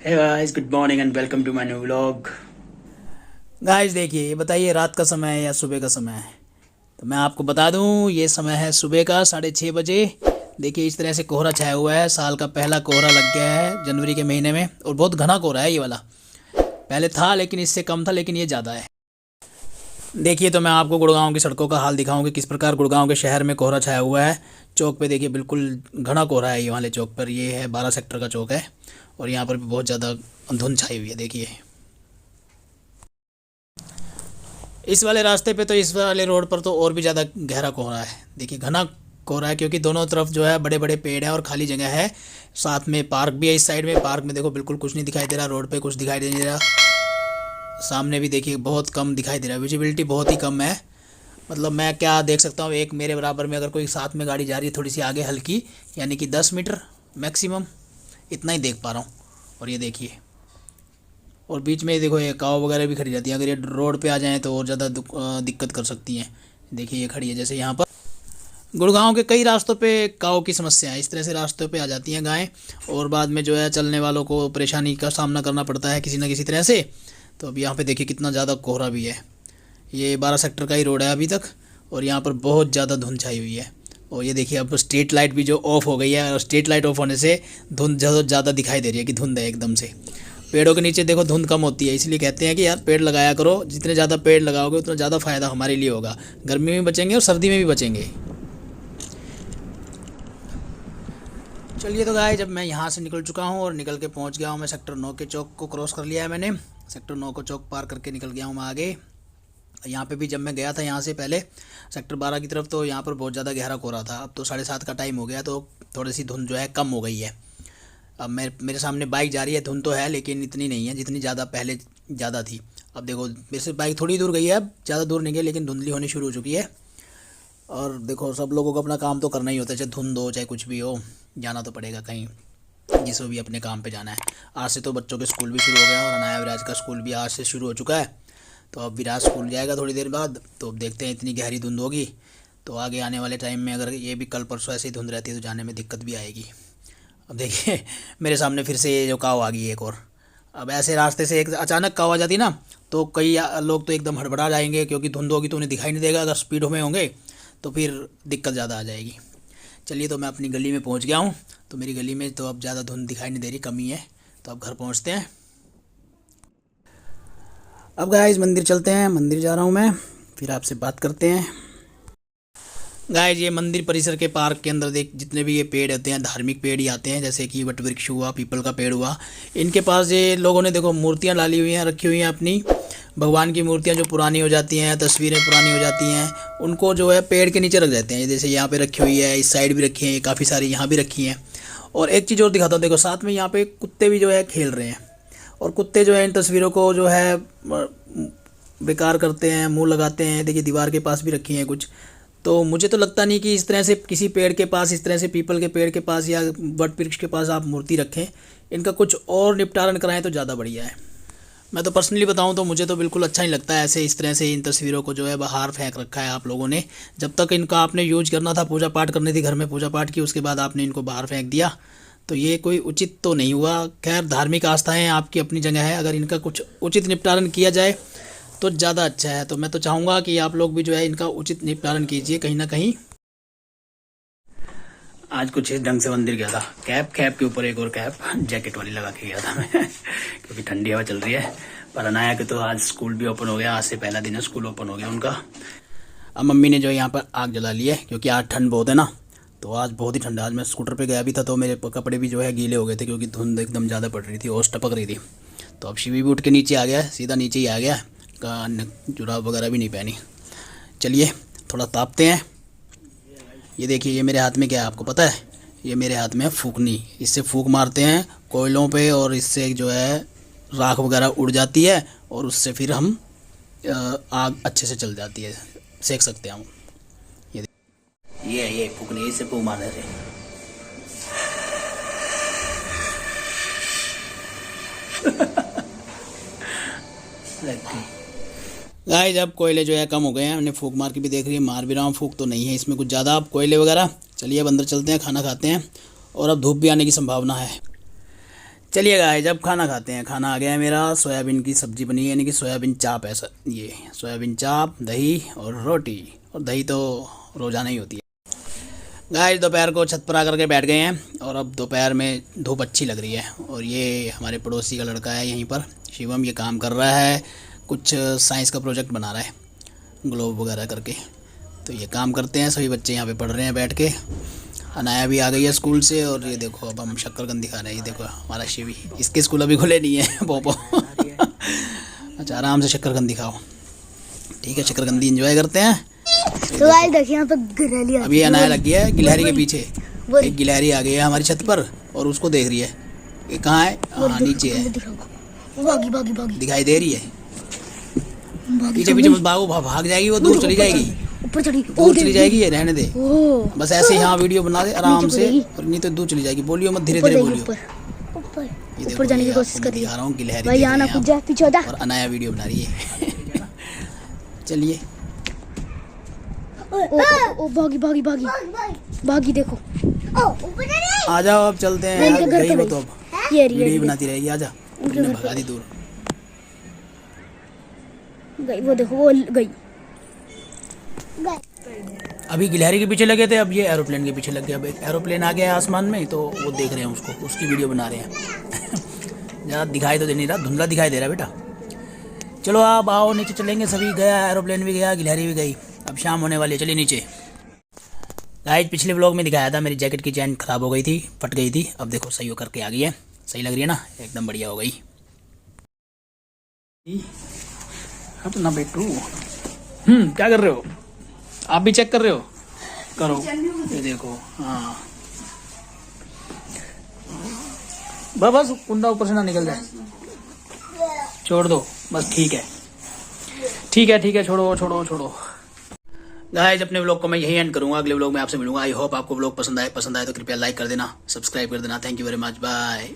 Hey guys, good morning and welcome to my new vlog। Guys देखिए, ये बताइए रात का समय है या सुबह का समय है। तो मैं आपको बता दूं, ये समय है सुबह का 6:30 बजे। देखिए इस तरह से कोहरा छाया हुआ है। साल का पहला कोहरा लग गया है जनवरी के महीने में, और बहुत घना कोहरा है ये वाला। पहले था लेकिन इससे कम था, लेकिन ये ज़्यादा है। देखिए तो मैं आपको गुड़गांव की सड़कों का हाल दिखाऊं कि किस प्रकार गुड़गांव के शहर में कोहरा छाया हुआ है। चौक पे देखिए बिल्कुल घना कोहरा है। ये वाले चौक पर, ये है 12 सेक्टर का चौक है, और यहाँ पर भी बहुत ज़्यादा धुंध छाई हुई है। देखिए इस वाले रास्ते पे तो, इस वाले रोड पर तो और भी ज़्यादा गहरा कोहरा है। देखिए घना कोहरा है, क्योंकि दोनों तरफ जो है बड़े बड़े पेड़ हैं और खाली जगह है। साथ में पार्क भी है इस साइड में। पार्क में देखो बिल्कुल कुछ नहीं दिखाई दे रहा, रोड पे कुछ दिखाई नहीं दे रहा। सामने भी देखिए बहुत कम दिखाई दे रहा है, विजिबिलिटी बहुत ही कम है। मतलब मैं क्या देख सकता हूँ, एक मेरे बराबर में अगर कोई साथ में गाड़ी जा रही है थोड़ी सी आगे हल्की, यानी कि 10 मीटर मैक्सिमम, इतना ही देख पा रहा हूँ। और ये देखिए, और बीच में देखो ये काव वगैरह भी खड़ी रहती है। अगर ये रोड पे आ जाएँ तो और ज़्यादा दिक्कत कर सकती हैं। देखिए ये खड़ी है, जैसे यहाँ पर गुड़गांव के कई रास्तों पे काव की समस्या है। इस तरह से रास्तों पे आ जाती हैं गायें, और बाद में जो है चलने वालों को परेशानी का सामना करना पड़ता है किसी न किसी तरह से। तो अब यहाँ पे देखिए कितना ज़्यादा कोहरा भी है। ये 12 सेक्टर का ही रोड है अभी तक, और यहाँ पर बहुत ज़्यादा धुंध छाई हुई है। और ये देखिए अब स्ट्रीट लाइट भी जो ऑफ हो गई है, और स्ट्रीट लाइट ऑफ होने से धुंध ज़्यादा दिखाई दे रही है कि धुंध है एकदम से। पेड़ों के नीचे देखो धुंध कम होती है, इसलिए कहते हैं कि यार पेड़ लगाया करो। जितने ज़्यादा पेड़ लगाओगे उतना ज़्यादा फ़ायदा हमारे लिए होगा। गर्मी में बचेंगे और सर्दी में भी बचेंगे। चलिए तो गाइस, जब मैं यहाँ से निकल चुका हूँ और निकल के पहुँच गया हूँ, मैं सेक्टर 9 के चौक को क्रॉस कर लिया है मैंने। सेक्टर 9 को चौक पार करके निकल गया हूँ मैं आगे। यहाँ पे भी जब मैं गया था यहाँ से पहले सेक्टर 12 की तरफ, तो यहाँ पर बहुत ज़्यादा गहरा कोहरा था। अब तो 7:30 का टाइम हो गया, तो थोड़ी सी धुंध जो है कम हो गई है। अब मेरे सामने बाइक जा रही है, धुंध तो है लेकिन इतनी नहीं है जितनी ज़्यादा पहले ज़्यादा थी। अब देखो मेरे से बाइक थोड़ी दूर गई है, अब ज़्यादा दूर नहीं गई, लेकिन धुंधली होनी शुरू हो चुकी है। और देखो सब लोगों को अपना काम तो करना ही होता है, चाहे धुंध हो चाहे कुछ भी हो, जाना तो पड़ेगा कहीं, जिसको भी अपने काम पे जाना है। आज से तो बच्चों के स्कूल भी शुरू हो गए हैं, और अनाया विराज का स्कूल भी आज से शुरू हो चुका है। तो अब विराज स्कूल जाएगा थोड़ी देर बाद। तो अब देखते हैं, इतनी गहरी धुंध होगी तो आगे आने वाले टाइम में अगर ये भी कल परसों ऐसे ही धुंध रहती है तो जाने में दिक्कत भी आएगी। अब देखिए मेरे सामने फिर से ये जो काव आ गई एक और। अब ऐसे रास्ते से एक अचानक काव आ जाती ना, तो कई लोग तो एकदम हड़बड़ा जाएंगे, क्योंकि धुंध होगी तो उन्हें दिखाई नहीं देगा। अगर स्पीड में होंगे तो फिर दिक्कत ज़्यादा आ जाएगी। चलिए तो मैं अपनी गली में पहुंच गया हूं। तो मेरी गली में तो अब ज़्यादा धुंध दिखाई नहीं दे रही, कमी है। तो अब घर पहुंचते हैं। अब गाइस मंदिर चलते हैं, मंदिर जा रहा हूं मैं, फिर आपसे बात करते हैं। गाइस ये मंदिर परिसर के पार्क के अंदर देख, जितने भी ये पेड़ होते हैं धार्मिक पेड़ ही आते हैं, जैसे कि वट वृक्ष हुआ, पीपल का पेड़ हुआ। इनके पास ये लोगों ने देखो मूर्तियाँ डाली हुई हैं, रखी हुई हैं अपनी भगवान की मूर्तियाँ, जो पुरानी हो जाती हैं, तस्वीरें पुरानी हो जाती हैं, उनको जो है पेड़ के नीचे रख देते हैं। जैसे यहाँ पे रखी हुई है, इस साइड भी रखी है, काफ़ी सारी यहाँ भी रखी हैं। और एक चीज़ और दिखाता हूँ, देखो साथ में यहाँ पे कुत्ते भी जो है खेल रहे हैं, और कुत्ते जो है इन तस्वीरों को जो है बेकार करते हैं, मुंह लगाते हैं। देखिए दीवार के पास भी रखी हैं कुछ। तो मुझे तो लगता नहीं कि इस तरह से किसी पेड़ के पास, इस तरह से पीपल के पेड़ के पास या वट वृक्ष के पास आप मूर्ति रखें। इनका कुछ और निपटारण कराएं तो ज़्यादा बढ़िया है। मैं तो पर्सनली बताऊं तो मुझे तो बिल्कुल अच्छा नहीं लगता है ऐसे, इस तरह से इन तस्वीरों को जो है बाहर फेंक रखा है आप लोगों ने। जब तक इनका आपने यूज करना था, पूजा पाठ करनी थी, घर में पूजा पाठ की, उसके बाद आपने इनको बाहर फेंक दिया, तो ये कोई उचित तो नहीं हुआ। खैर धार्मिक आस्थाएं आपकी अपनी जगह है, अगर इनका कुछ उचित निपटारण किया जाए तो ज़्यादा अच्छा है। तो मैं तो चाहूँगा कि आप लोग भी जो है इनका उचित निपटारण कीजिए कहीं ना कहीं। आज कुछ इस ढंग से मंदिर गया था, कैप के ऊपर एक और कैप जैकेट वाली लगा के गया था मैं क्योंकि ठंडी हवा चल रही है। पर अनाया के तो आज स्कूल भी ओपन हो गया, आज से पहला दिन है, स्कूल ओपन हो गया उनका। अब मम्मी ने जो यहाँ पर आग जला ली है, क्योंकि आज ठंड बहुत है ना, तो आज बहुत ही ठंड है। आज मैं स्कूटर पे गया भी था तो मेरे कपड़े भी जो है गीले हो गए थे, क्योंकि धुंध एकदम ज़्यादा पड़ रही थी, ओस टपक रही थी। तो अब शिवी भी उठ के नीचे आ गया, सीधा नीचे ही आ गया, जुराब वगैरह भी नहीं पहनी। चलिए थोड़ा तापते हैं। ये देखिए ये मेरे हाथ में क्या है आपको पता है? ये मेरे हाथ में है फूकनी। इससे फूक मारते हैं कोयलों पे, और इससे जो है राख वगैरह उड़ जाती है, और उससे फिर हम आग अच्छे से चल जाती है, सेक सकते हैं हम। ये फूकनी, इससे फूक मारने से गाइस अब कोयले जो है कम हो गए हैं, हमने फूक मार के भी देख रही है, मार भी रहा हूँ, फूक तो नहीं है इसमें कुछ ज़्यादा अब कोयले वगैरह। चलिए अब अंदर चलते हैं, खाना खाते हैं, और अब धूप भी आने की संभावना है। चलिए गाइस अब खाना खाते हैं। खाना आ गया है मेरा, सोयाबीन की सब्जी बनी है, यानी कि सोयाबीन चाप है। ये सोयाबीन चाप, दही और रोटी, और दही तो रोजाना ही होती है। गाइस दोपहर को छत पर आकर के बैठ गए हैं और अब दोपहर में धूप अच्छी लग रही है। और ये हमारे पड़ोसी का लड़का है यहीं पर, शिवम, ये काम कर रहा है, कुछ साइंस का प्रोजेक्ट बना रहा है ग्लोब वगैरह करके। तो ये काम करते हैं, सभी बच्चे यहाँ पे पढ़ रहे हैं बैठ के। अनाया भी आ गई है स्कूल से, और ये देखो अब हम शक्करकंदी खा रहे हैं। ये देखो हमारा शिवी, इसके स्कूल अभी खुले नहीं है पोपो। अच्छा आराम से शक्करकंदी खाओ, ठीक है, शक्करकंदी एंजॉय करते हैं। तो गाइस देखिए यहाँ पे गिलहरी अभी अनाया लग गया है गिलहरी के पीछे। एक गिलहरी आ गई है हमारी छत पर और उसको देख रही है। ये कहाँ है? हाँ नीचे है, भागी भागी भागी दिखाई दे रही है। भागी पीछे पीछे मत भागो, भाग जाएगी वो, दूर चली जाएगी, ऊपर चढ़ी, दूर चली जाएगी। ये रहने दे, ओ बस ऐसे यहाँ वीडियो बना दे आराम से, और नहीं तो दूर चली जाएगी। बोलियो मत, धीरे धीरे बोलियो। ऊपर ये देखो, ऊपर जाने की ये कोशिश आपको कर रही दिखा रहा हूँ, गिलहरी भाई देख यहाँ रही ना है कूद जा, पीछे हो जा। और अनाया वीडियो बना रही है। चलिए ओ भागी भागी भागी भागी, देखो आ जाओ अब चलते हैं। इनके घर गई पे वो गई। तो अब ये वीडियो बनाती रहेगी। आजा, उनके उन्हें घर पे भगा दी दूर। गई, वो देखो वो गई। अभी गिलहरी के पीछे लगे थे, अब ये एरोप्लेन के पीछे लग गया। अब एक एरोप्लेन आ गया है आसमान में, तो वो देख रहे हैं उसको, उसकी वीडियो बना रहे हैं। ज़्यादा दिखाई तो दे नहीं रहा, धुंधला दिखाई दे रहा है बेटा। चलो आप आओ, नीचे चलेंगे। सभी गया, एरोप्लेन भी गया, गिलहरी भी गई। अब शाम होने वाली है, चलिए नीचे। गाइस पिछले व्लॉग में दिखाया था मेरी जैकेट की चैन खराब हो गई थी, फट गई थी। अब देखो सही हो करके आ गई है। सही लग रही है ना, एकदम बढ़िया हो गई। अपना बेटू, क्या कर रहे हो? आप भी चेक कर रहे हो? करो, ये देखो। हाँ बस कुंदा ऊपर से ना निकल जाए, छोड़ दो बस। ठीक है ठीक है ठीक है, छोड़ो छोड़ो छोड़ो। गाइस अपने व्लॉग को मैं यही एंड करूंगा, अगले व्लॉग में आपसे मिलूंगा। आई होप आपको व्लॉग पसंद आए तो कृपया लाइक कर देना, सब्सक्राइब कर देना। Thank you very much, bye.